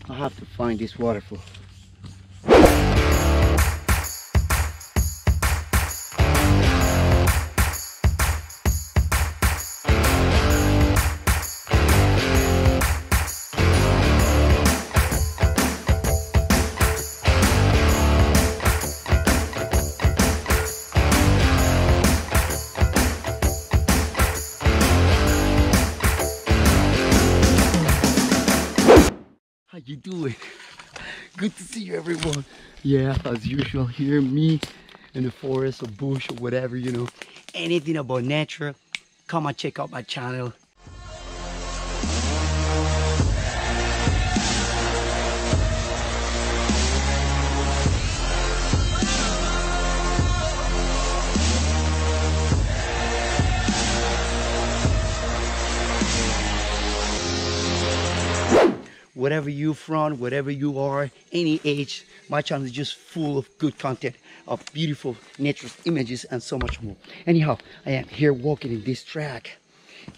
I have to find this waterfall. How you doing? Good to see you, everyone. Yeah, as usual here, me in the forest or bush or whatever, you know, anything about nature, come and check out my channel. Wherever you're from, wherever you are, any age, my channel is just full of good content, of beautiful nature images and so much more. Anyhow, I am here walking in this track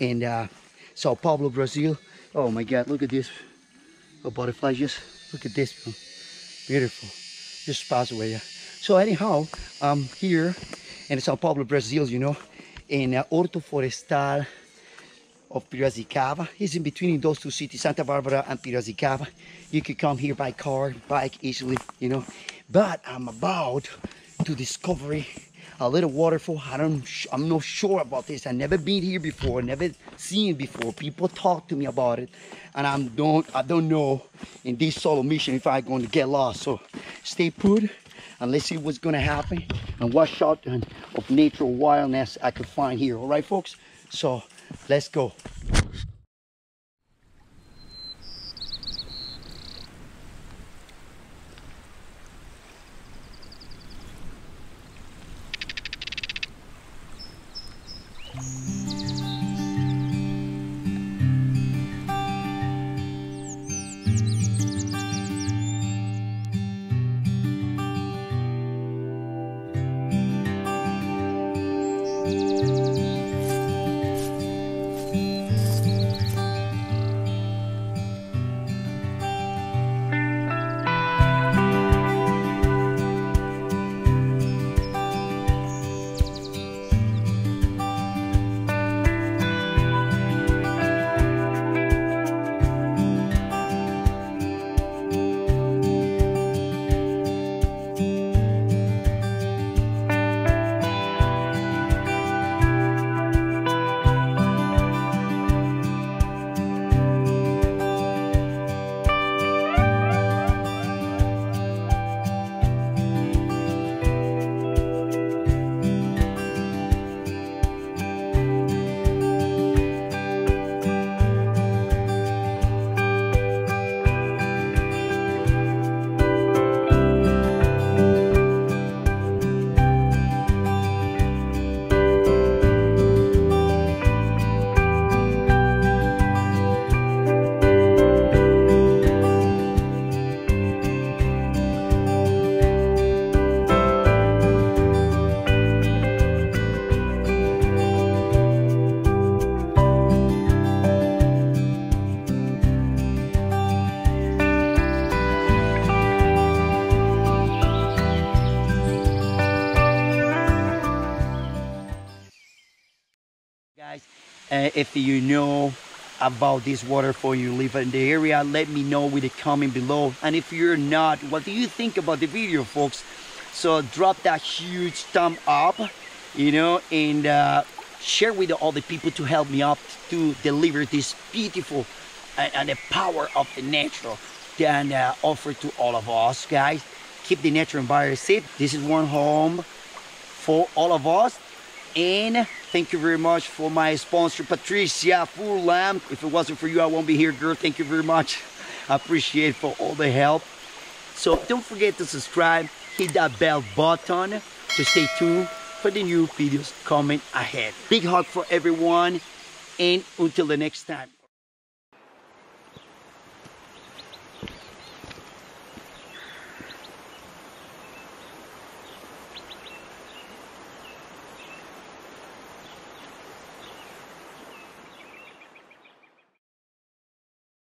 in Sao Paulo, Brazil. Oh my God, look at this. A butterfly, just look at this. Beautiful. Just pass away. Yeah. So anyhow, I'm here in Sao Paulo, Brazil, you know, in Horto Florestal of Piracicaba. It's in between those two cities, Santa Barbara and Piracicaba. You could come here by car, bike easily, you know. But I'm about to discover a little waterfall. I'm not sure about this. I've never been here before, never seen it before. People talk to me about it, and I don't know in this solo mission if I'm going to get lost. So stay put and let's see what's going to happen and what shot of nature wildness I could find here. All right, folks. So let's go. If you know about this waterfall, you live in the area, let me know with a comment below. And if you're not, what do you think about the video, folks? So drop that huge thumb up, you know, and share with all the people to help me up to deliver this beautiful and the power of the nature and offer to all of us, guys. Keep the nature environment safe. This is one home for all of us. And thank you very much for my sponsor, Patricia Full Lamb. If it wasn't for you, I won't be here, girl. Thank you very much. I appreciate for all the help. So don't forget to subscribe, hit that bell button to stay tuned for the new videos coming ahead. Big hug for everyone, and until the next time.